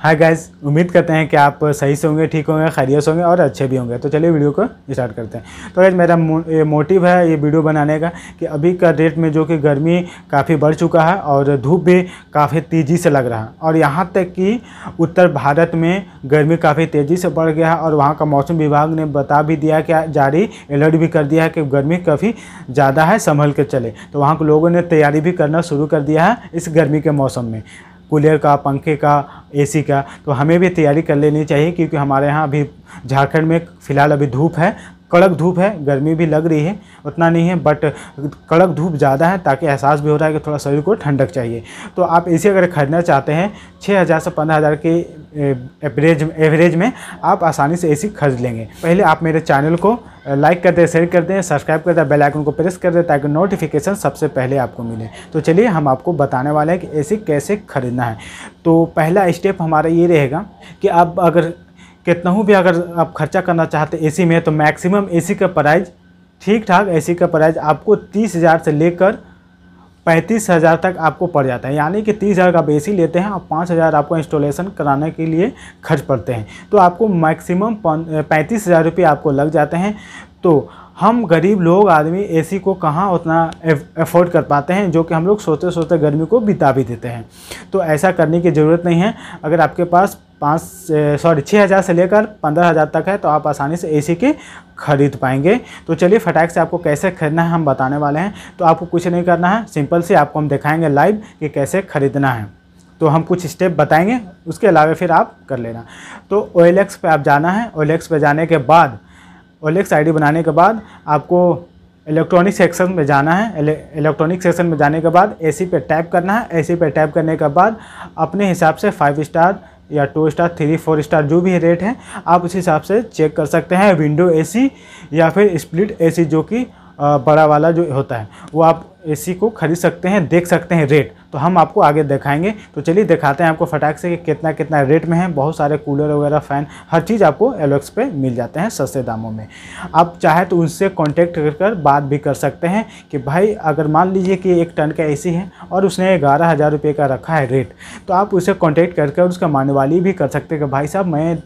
Hi guys, उम्मीद करते हैं कि आप सही से होंगे, ठीक होंगे, खैरियत से होंगे और अच्छे भी होंगे। तो चलिए वीडियो को स्टार्ट करते हैं। तो गाइस मेरा मोटिव है ये वीडियो बनाने का कि अभी का डेट में जो कि गर्मी काफ़ी बढ़ चुका है और धूप भी काफ़ी तेज़ी से लग रहा है और यहाँ तक कि उत्तर भारत में गर्मी काफ़ी तेज़ी से बढ़ गया है और वहाँ का मौसम विभाग ने बता भी दिया कि जारी अलर्ट भी कर दिया है कि गर्मी काफ़ी ज़्यादा है, संभल के चले। तो वहाँ के लोगों ने तैयारी भी करना शुरू कर दिया है इस गर्मी के मौसम में, कूलर का, पंखे का, एसी का। तो हमें भी तैयारी कर लेनी चाहिए क्योंकि हमारे यहाँ अभी झारखंड में फ़िलहाल अभी धूप है, कड़क धूप है, गर्मी भी लग रही है, उतना नहीं है बट कड़क धूप ज़्यादा है, ताकि एहसास भी हो रहा है कि थोड़ा शरीर को ठंडक चाहिए। तो आप एसी अगर ख़रीदना चाहते हैं 6,000 से 15,000 के एवरेज में आप आसानी से एसी खरीद लेंगे। पहले आप मेरे चैनल को लाइक कर दें, शेयर कर दें, सब्सक्राइब कर दें, बेल आइकन को प्रेस कर दें ताकि नोटिफिकेशन सबसे पहले आपको मिले। तो चलिए हम आपको बताने वाले हैं कि एसी कैसे खरीदना है। तो पहला स्टेप हमारा ये रहेगा कि आप अगर कितना भी अगर आप खर्चा करना चाहते एसी में, तो मैक्सिमम एसी का प्राइस, ठीक ठाक एसी का प्राइस आपको 30,000 से लेकर 35,000 तक आपको पड़ जाता है। यानी कि 30,000 का आप एसी लेते हैं और 5,000 आपको इंस्टॉलेशन कराने के लिए खर्च पड़ते हैं, तो आपको मैक्सिमम 35,000 रुपये आपको लग जाते हैं। तो हम गरीब लोग आदमी एसी को कहाँ उतना अफोर्ड कर पाते हैं, जो कि हम लोग सोते सोते गर्मी को बिता भी देते हैं। तो ऐसा करने की ज़रूरत नहीं है। अगर आपके पास 6,000 से लेकर 15,000 तक है तो आप आसानी से एसी के खरीद पाएंगे। तो चलिए फटाक से आपको कैसे खरीदना है हम बताने वाले हैं। तो आपको कुछ नहीं करना है, सिंपल से आपको हम दिखाएंगे लाइव कि कैसे खरीदना है। तो हम कुछ स्टेप बताएंगे, उसके अलावा फिर आप कर लेना। तो OLX पे आप जाना है। OLX पे जाने के बाद, OLX आईडी बनाने के बाद आपको इलेक्ट्रॉनिक सेक्शन में जाना है। इलेक्ट्रॉनिक सेक्शन में जाने के बाद एसी पे टैप करना है। एसी पे टैप करने के बाद अपने हिसाब से 5 स्टार या 2 स्टार, 3, 4 स्टार जो भी रेट है आप उस हिसाब से चेक कर सकते हैं। विंडो एसी या फिर स्प्लिट एसी जो कि बड़ा वाला जो होता है, वो आप एसी को खरीद सकते हैं, देख सकते हैं रेट। तो हम आपको आगे दिखाएंगे। तो चलिए दिखाते हैं आपको फटाक से कि कितना कितना रेट में है। बहुत सारे कूलर वगैरह, फ़ैन, हर चीज़ आपको OLX पे मिल जाते हैं सस्ते दामों में। आप चाहे तो उनसे कांटेक्ट कर बात भी कर सकते हैं कि भाई अगर मान लीजिए कि 1 टन का एसी है और उसने 11,000 रुपये का रखा है रेट, तो आप उसे कॉन्टेक्ट करके उसका मानवाली भी कर सकते हैं कि भाई साहब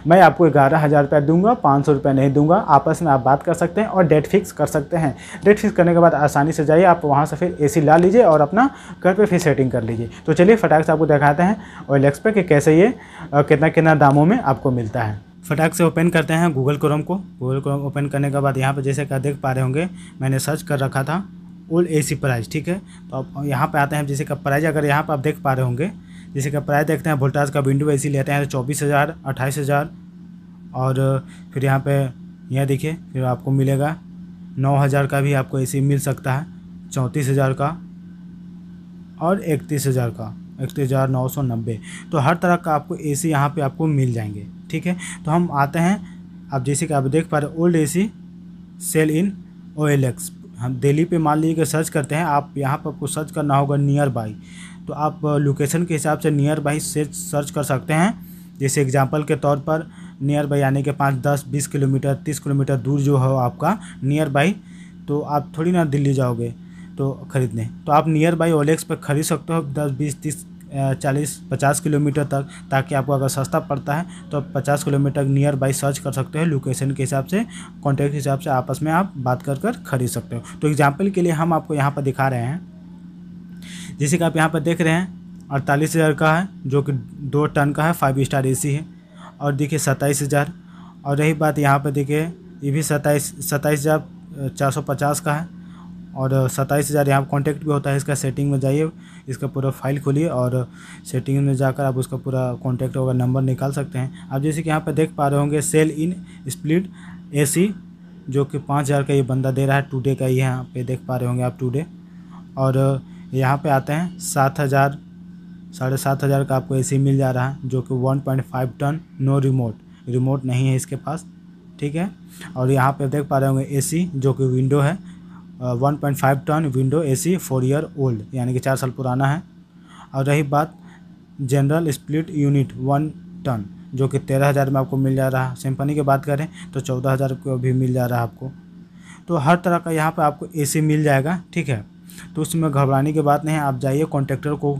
मैं आपको 11,000 रुपये दूंगा, 500 रुपये नहीं दूंगा। आपस में आप बात कर सकते हैं और डेट फिक्स कर सकते हैं। डेट फिक्स करने के बाद आसानी से जाइए, आप वहां से फिर एसी ला लीजिए और अपना घर पे फिर सेटिंग कर लीजिए। तो चलिए फटाक से आपको दिखाते हैं OLX पे कि कैसे ये कितना कितना दामों में आपको मिलता है। फटाक से ओपन करते हैं गूगल क्रोम को। गूगल क्रोम ओपन करने के बाद यहाँ पर जैसे कि देख पा रहे होंगे मैंने सर्च कर रखा था ओल्ड एसी प्राइस, ठीक है। तो अब यहाँ पर आते हैं, जैसे का प्राइस अगर यहाँ पर आप देख पा रहे होंगे, जैसे का प्राइस देखते हैं। वोल्टास का विंडो एसी लेते हैं तो 24,000, 28,000 और फिर यहाँ पे यह देखिए फिर आपको मिलेगा 9,000 का भी आपको एसी मिल सकता है, 34,000 का और 31,000 का, 31,990। तो हर तरह का आपको एसी यहाँ पे आपको मिल जाएंगे, ठीक है। तो हम आते हैं, अब जैसे कि आप देख पा रहे ओल्ड एसी सेल इन OLX। हम दिल्ली पे मान लीजिए कि सर्च करते हैं, आप यहाँ पर आपको सर्च करना होगा नियर बाई। तो आप लोकेशन के हिसाब से नियर बाई से सर्च कर सकते हैं। जैसे एग्जांपल के तौर पर नियर बाई यानी कि 5, 10, 20 किलोमीटर, 30 किलोमीटर दूर जो हो आपका नियर बाई, तो आप थोड़ी ना दिल्ली जाओगे तो खरीदने। तो आप नियर बाई OLX पर खरीद सकते हो 10, 20, 30, 40, 50 किलोमीटर तक, ताकि आपको अगर सस्ता पड़ता है तो 50 किलोमीटर नियर बाई सर्च कर सकते हो। लोकेशन के हिसाब से, कॉन्टैक्ट के हिसाब से आपस में आप बात कर खरीद सकते हो। तो एग्जाम्पल के लिए हम आपको यहाँ पर दिखा रहे हैं, जैसे कि आप यहाँ पर देख रहे हैं 48,000 का है जो कि 2 टन का है, 5 स्टार एसी है। और देखिए 27,000, और रही बात यहाँ पे देखिए ये भी 27,450 का है और 27,000 यहाँ कॉन्टैक्ट भी होता है। इसका सेटिंग में जाइए, इसका पूरा फाइल खोलिए और सेटिंग में जाकर आप उसका पूरा कॉन्टैक्ट होगा नंबर निकाल सकते हैं। आप जैसे कि यहाँ पे देख पा रहे होंगे सेल इन स्प्लिट एसी जो कि 5,000 का ये बंदा दे रहा है, टुडे का ही यहाँ पे देख पा रहे होंगे आप, टुडे। और यहाँ पे आते हैं 7,000, 7,500 का आपको एसी मिल जा रहा है जो कि 1.5 टन, नो रिमोट नहीं है इसके पास, ठीक है। और यहाँ पे देख पा रहे होंगे एसी जो कि विंडो है, 1.5 ton window AC, 4 year old यानी कि 4 साल पुराना है। और रही बात जनरल स्प्लिट यूनिट 1 टन जो कि 13,000 में आपको मिल जा रहा है। सिंफनी की बात करें तो 14,000 को भी मिल जा रहा है आपको। तो हर तरह का यहाँ पे आपको एसी मिल जाएगा, ठीक है। तो उसमें घबराने की बात नहीं है। आप जाइए कॉन्ट्रैक्टर को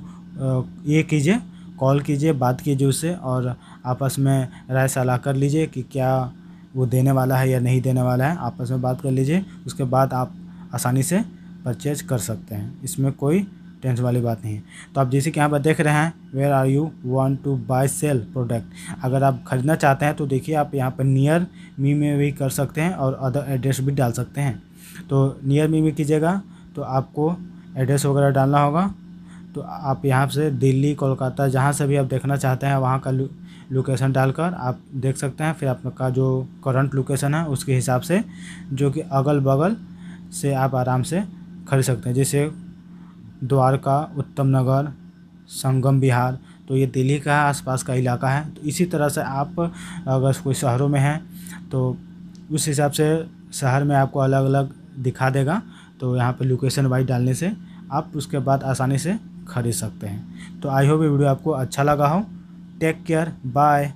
ये कीजिए, कॉल कीजिए, बात कीजिए उससे और आपस में राय सलाह कर लीजिए कि क्या वो देने वाला है या नहीं देने वाला है। आपस में बात कर लीजिए, उसके बाद आप आसानी से परचेज कर सकते हैं। इसमें कोई टेंशन वाली बात नहीं है। तो आप जैसे कि यहाँ पर देख रहे हैं, where are you want to buy sell product. अगर आप ख़रीदना चाहते हैं तो देखिए आप यहाँ पर नियर मी में भी कर सकते हैं और अदर एड्रेस भी डाल सकते हैं। तो नियर मी में कीजिएगा तो आपको एड्रेस वगैरह डालना होगा। तो आप यहाँ से दिल्ली, कोलकाता, जहाँ से भी आप देखना चाहते हैं वहाँ का लोकेशन डालकर आप देख सकते हैं। फिर आपका जो करंट लोकेशन है उसके हिसाब से जो कि अगल बगल से आप आराम से खरीद सकते हैं। जैसे द्वारका, उत्तम नगर, संगम विहार, तो ये दिल्ली का आसपास का इलाका है। तो इसी तरह से आप अगर कोई शहरों में हैं तो उस हिसाब से शहर में आपको अलग अलग दिखा देगा। तो यहाँ पे लोकेशन वाइज डालने से आप उसके बाद आसानी से खरीद सकते हैं। तो आई होप ये वीडियो आपको अच्छा लगा हो। Take care, bye.